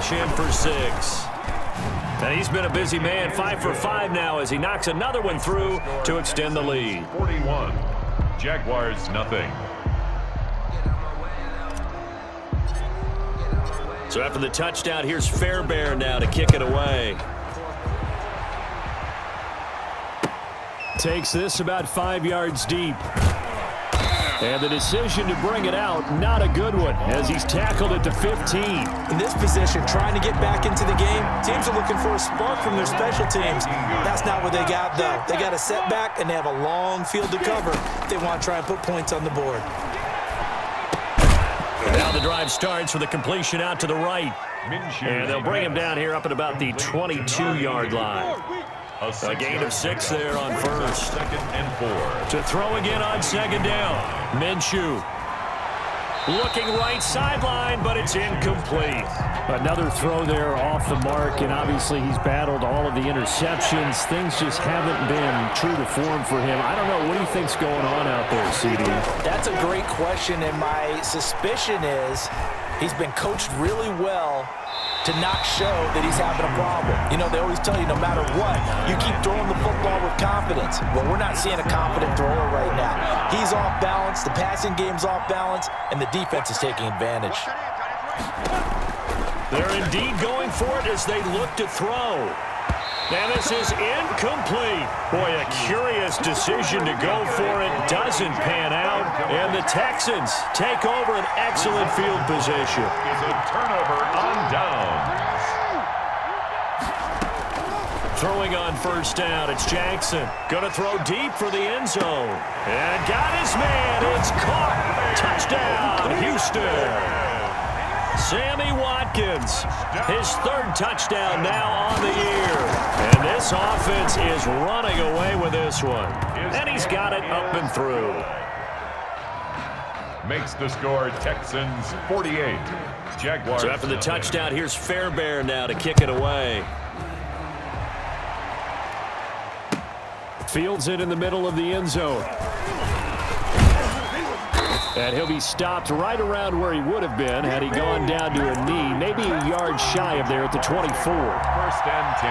cash in for 6. And he's been a busy man, 5 for 5 now as he knocks another one through to extend the lead. 41. Jaguars, nothing. So after the touchdown, here's Fairbairn now to kick it away. Takes this about 5 yards deep. And the decision to bring it out, not a good one, as he's tackled at the 15. In this position, trying to get back into the game, teams are looking for a spark from their special teams. That's not what they got, though. They got a setback, and they have a long field to cover if they want to try and put points on the board. And now the drive starts with a completion out to the right. And they'll bring him down here up at about the 22-yard line. A gain of 6 there on first. 2nd and 4. To throw again on 2nd down. Minshew. Looking right sideline, but it's incomplete. Another throw there off the mark, and obviously he's battled all of the interceptions. Things just haven't been true to form for him. I don't know. What do you think's going on out there, CD? That's a great question, and my suspicion is he's been coached really well to not show that he's having a problem. You know, they always tell you no matter what, you keep throwing the football with confidence. Well, we're not seeing a confident thrower right now. He's off balance, the passing game's off balance, and the defense is taking advantage. They're indeed going for it as they look to throw. And this is incomplete. Boy, a curious decision to go for it. Doesn't pan out. And the Texans take over an excellent field position. Is a turnover on downs. Throwing on first down, it's Jackson. Going to throw deep for the end zone. And got his man. It's caught. Touchdown, Houston. Sammy Watkins, his 3rd touchdown now on the year. And this offense is running away with this one. And he's got it up and through. Makes the score Texans 48. Jaguars. So after the touchdown, here's Fairbairn now to kick it away. Fields it in the middle of the end zone. And he'll be stopped right around where he would have been had he gone down to a knee, maybe a yard shy of there at the 24. 1st and 10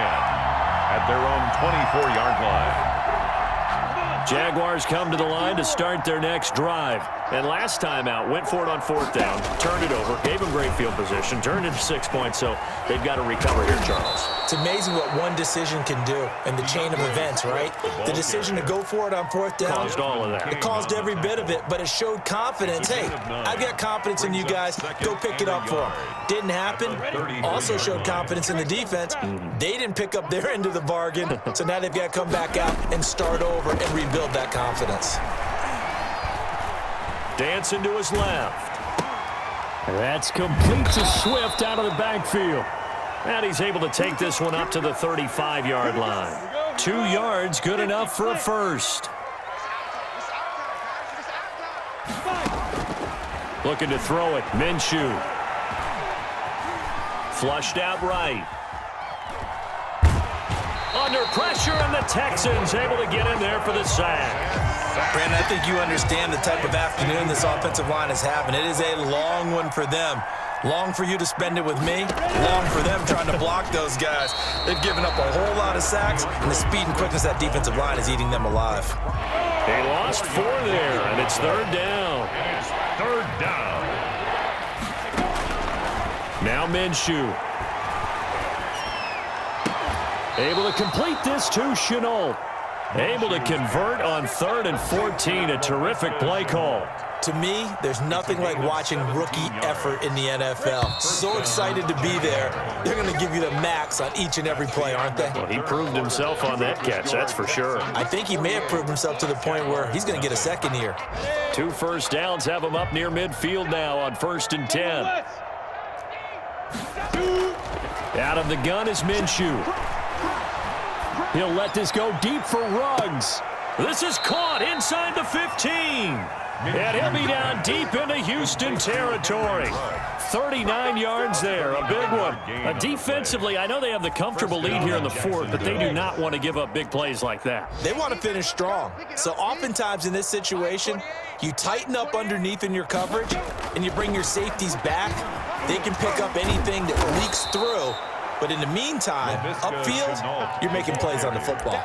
at their own 24-yard line. Jaguars come to the line to start their next drive. And last time out, went for it on 4th down, turned it over, gave them great field position, turned it to 6 points, so they've got to recover here, Charles. It's amazing what one decision can do in the chain of events, right? The decision to go for it on 4th down. Caused all of that. It caused every bit of it, but it showed confidence. Hey, I've got confidence in you guys. Go pick it up for them. Didn't happen. Also showed confidence in the defense. They didn't pick up their end of the bargain, so now they've got to come back out and start over and rebuild that confidence. Dancing to his left. That's complete to Swift out of the backfield. And he's able to take this one up to the 35-yard line. 2 yards, good enough for a first. Looking to throw it, Minshew. Flushed out right. Under pressure, and the Texans able to get in there for the sack. Brandon, I think you understand the type of afternoon this offensive line is having. It is a long one for them. Long for you to spend it with me. Long for them trying to block those guys. They've given up a whole lot of sacks, and the speed and quickness of that defensive line is eating them alive. They lost 4 there, and it's 3rd down. It's 3rd down. Now Minshew. Able to complete this to Shenault. Able to convert on 3rd and 14. A terrific play call. To me, there's nothing like watching rookie effort in the NFL. So excited to be there. They're going to give you the max on each and every play, aren't they? Well, he proved himself on that catch, that's for sure. I think he may have proved himself to the point where he's going to get a second here. 2 first downs have him up near midfield now on 1st and 10. Out of the gun is Minshew. He'll let this go deep for Ruggs. This is caught inside the 15. And he'll be down deep into Houston territory. 39 yards there, a big one. Defensively, I know they have the comfortable lead here in the fourth, but they do not want to give up big plays like that. They want to finish strong. So oftentimes in this situation, you tighten up underneath in your coverage, and you bring your safeties back. They can pick up anything that leaks through. But in the meantime, upfield, you're making plays on the football.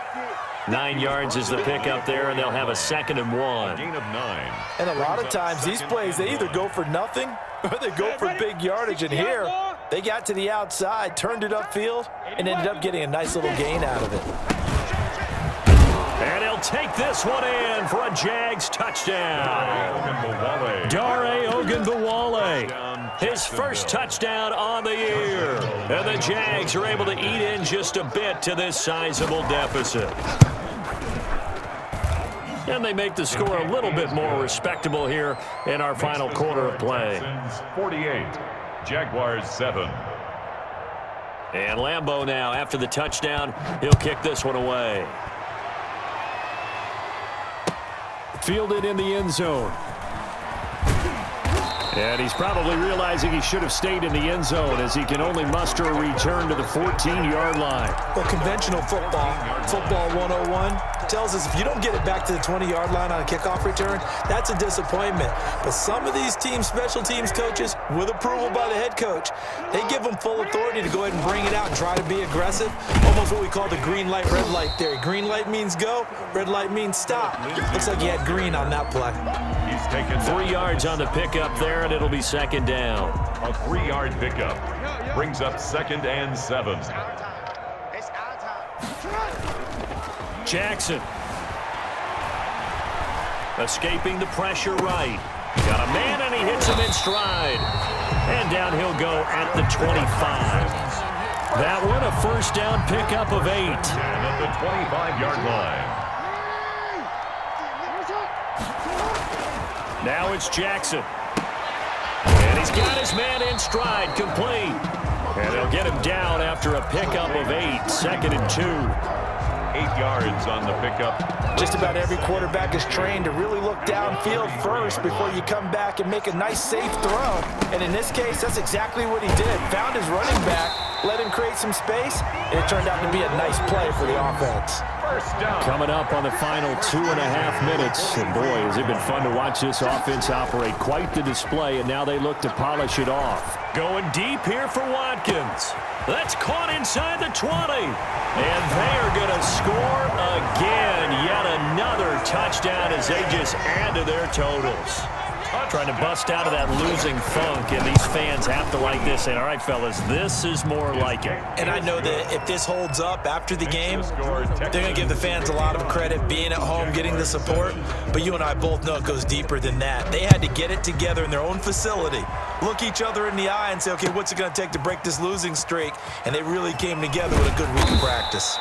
9 yards is the pickup there, and they'll have a 2nd and 1. Gain of 9. And a lot of times these plays, they either go for nothing or they go for big yardage. And here, they got to the outside, turned it upfield, and ended up getting a nice little gain out of it. And he'll take this one in for a Jags touchdown. Dare Ogunbowale, his first touchdown on the year. And the Jags are able to eat in just a bit to this sizable deficit. And they make the score a little bit more respectable here in our final quarter of play. 48, Jaguars 7. And Lambeau now, after the touchdown, he'll kick this one away. Fielded in the end zone. And he's probably realizing he should have stayed in the end zone as he can only muster a return to the 14-yard line. Well, conventional football 101, tells us if you don't get it back to the 20-yard line on a kickoff return, that's a disappointment. But some of these team special teams coaches, with approval by the head coach, they give them full authority to go ahead and bring it out and try to be aggressive. Almost what we call the green light, red light theory. Green light means go, red light means stop. Looks like he had green on that play. He's taken 3 yards on the pickup there, and it'll be 2nd down. a 3-yard pickup. Brings up 2nd and 7. Jackson. Escaping the pressure right. Got a man, and he hits him in stride. And down he'll go at the 25. That one, a first down pickup of 8. And at the 25-yard line. Now it's Jackson. And he's got his man in stride, complete. And they'll get him down after a pickup of 8, 2nd and 2. 8 yards on the pickup. Just about every quarterback is trained to really look downfield first before you come back and make a nice, safe throw. And in this case, that's exactly what he did. Found his running back, let him create some space, and it turned out to be a nice play for the offense. First down. Coming up on the final 2.5 minutes. And boy, has it been fun to watch this offense operate. Quite the display, and now they look to polish it off. Going deep here for Watkins. That's caught inside the 20. And they are going to score again. Yet another touchdown as they just add to their totals. Trying to bust out of that losing funk, and these fans have to like this. And all right, fellas, this is more like it. And I know that if this holds up after the game, they're going to give the fans a lot of credit being at home, getting the support. But you and I both know it goes deeper than that. They had to get it together in their own facility, look each other in the eye and say, okay, what's it going to take to break this losing streak? And they really came together with a good week of practice.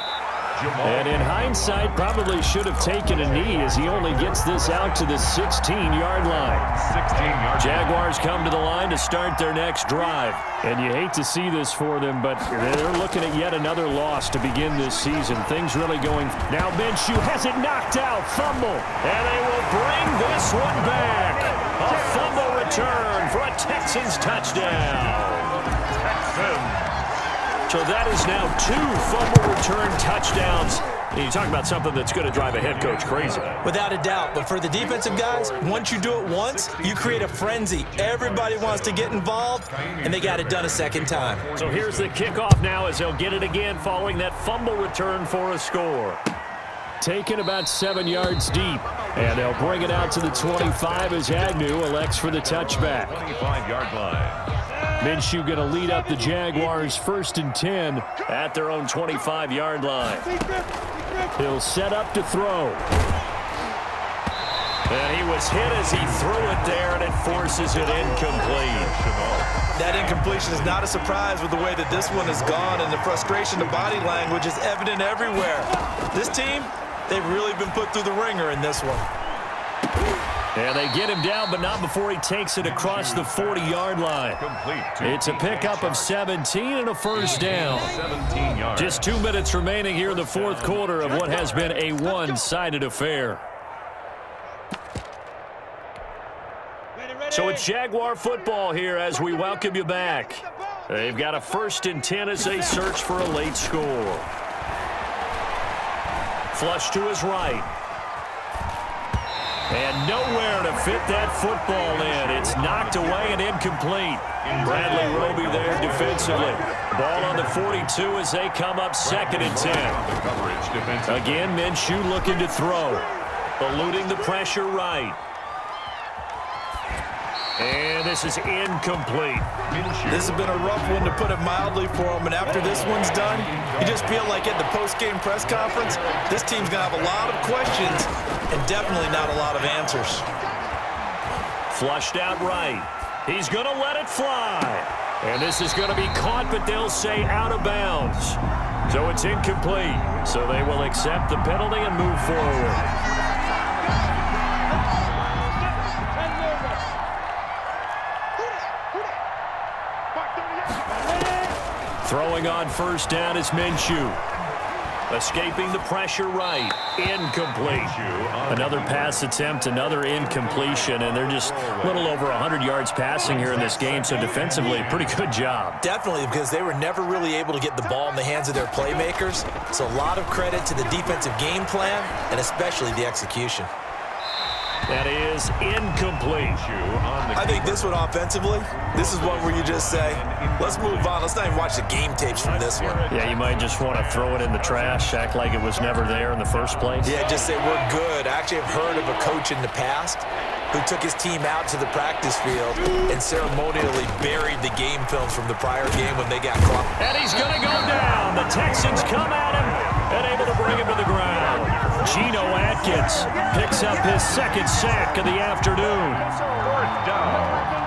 And in hindsight, probably should have taken a knee as he only gets this out to the 16-yard line. 16-yard. Jaguars come to the line to start their next drive. And you hate to see this for them, but they're looking at yet another loss to begin this season. Things really going. Now Minshew has it knocked out. Fumble. And they will bring this one back. A fumble return for a Texans touchdown. Texans. So that is now 2 fumble return touchdowns. And you talk about something that's going to drive a head coach crazy. Without a doubt. But for the defensive guys, once you do it once, you create a frenzy. Everybody wants to get involved, and they got it done a second time. So here's the kickoff now as they'll get it again following that fumble return for a score. Taken about 7 yards deep. And they'll bring it out to the 25 as Agnew elects for the touchback. 25-yard line. Minshew going to lead up the Jaguars 1st and 10 at their own 25-yard line. He'll set up to throw. And he was hit as he threw it there, and it forces it incomplete. That incompletion is not a surprise with the way that this one has gone, and the frustration, the body language is evident everywhere. This team, they've really been put through the ringer in this one. And they get him down, but not before he takes it across the 40-yard line. It's a pickup of 17 and a first down. 17 yards. Just 2 minutes remaining here in the fourth quarter of what has been a one-sided affair. So it's Jaguar football here as we welcome you back. They've got a 1st and 10 as they search for a late score. Flush to his right. And nowhere to fit that football in. It's knocked away and incomplete. Bradley Roby there defensively. Ball on the 42 as they come up 2nd and 10. Again, Minshew looking to throw. Eluding the pressure right. And this is incomplete. This has been a rough one, to put it mildly, for him. And after this one's done, you just feel like at the post-game press conference, this team's going to have a lot of questions and definitely not a lot of answers. Flushed out right. He's going to let it fly. And this is going to be caught, but they'll say out of bounds. So it's incomplete. So they will accept the penalty and move forward. Throwing on first down is Minshew. Escaping the pressure right. Incomplete. Another pass attempt, another incompletion, and they're just a little over 100 yards passing here in this game, so defensively, pretty good job. Definitely, because they were never really able to get the ball in the hands of their playmakers, so a lot of credit to the defensive game plan and especially the execution. That is incomplete. I think this one offensively, this is one where you just say, let's move on. Let's not even watch the game tapes from this one. Yeah, you might just want to throw it in the trash, act like it was never there in the first place. Yeah, just say we're good. I actually have heard of a coach in the past who took his team out to the practice field and ceremonially buried the game films from the prior game when they got caught. And he's going to go down. The Texans come at him and able to bring him to the ground. Geno Atkins picks up his 2nd sack of the afternoon. 4th down.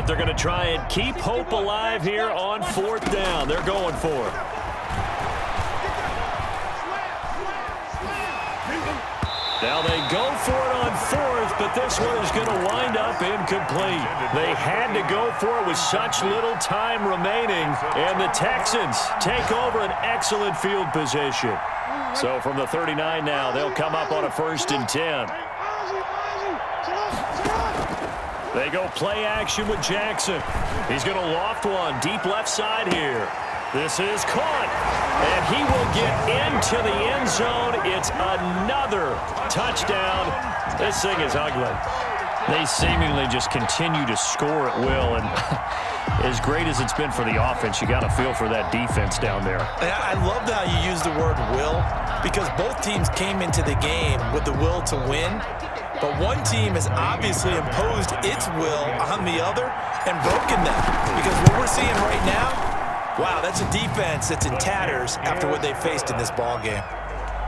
They're going to try and keep hope alive here on 4th down. They're going for it. Now they go for it on 4th, but this one is going to wind up incomplete. They had to go for it with such little time remaining, and the Texans take over an excellent field position. So from the 39 now, they'll come up on a 1st and 10. They go play action with Jackson. He's going to loft one deep left side here. This is caught, and he will get into the end zone. It's another touchdown. This thing is ugly. They seemingly just continue to score at will, and as great as it's been for the offense, you got to feel for that defense down there. I love how you use the word will, because both teams came into the game with the will to win. But one team has obviously imposed its will on the other and broken them. Because what we're seeing right now, wow, that's a defense that's in tatters after what they faced in this ballgame.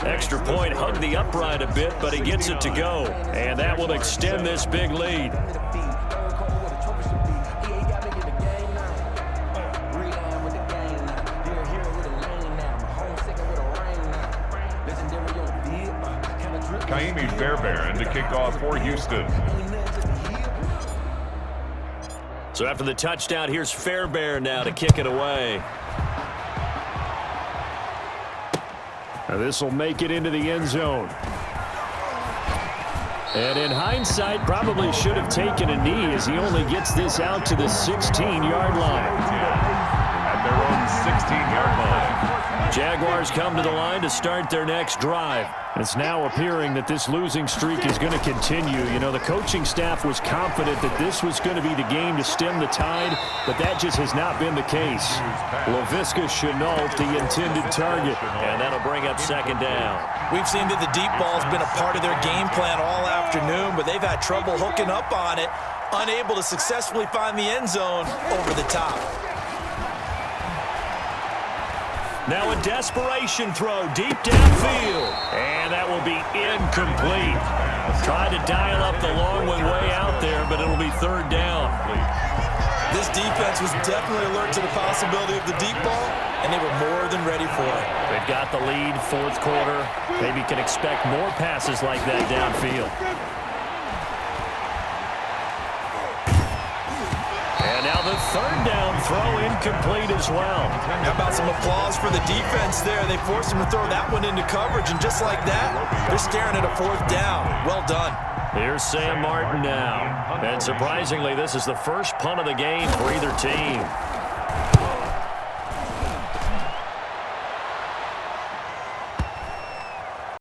Extra point hugged the upright a bit, but he gets it to go. And that will extend this big lead. Kaimi Fairbairn to kick off for Houston. So after the touchdown, here's Fairbairn now to kick it away. Now this will make it into the end zone. And in hindsight, probably should have taken a knee as he only gets this out to the 16-yard line. At their own 16-yard line. Jaguars come to the line to start their next drive. It's now appearing that this losing streak is going to continue. You know, the coaching staff was confident that this was going to be the game to stem the tide, but that just has not been the case. Laviska Shenault, the intended target, and that'll bring up 2nd down. We've seen that the deep ball's been a part of their game plan all afternoon, but they've had trouble hooking up on it, unable to successfully find the end zone over the top. Now a desperation throw deep downfield. And that will be incomplete. Tried to dial up the long one way out there, but it'll be 3rd down. This defense was definitely alert to the possibility of the deep ball, and they were more than ready for it. They've got the lead, fourth quarter. Maybe can expect more passes like that downfield. And now the third down throw incomplete as well. How about some applause for the defense there? They forced him to throw that one into coverage, and just like that, they're staring at a fourth down. Well done. Here's Sam Martin now. And surprisingly, this is the first punt of the game for either team.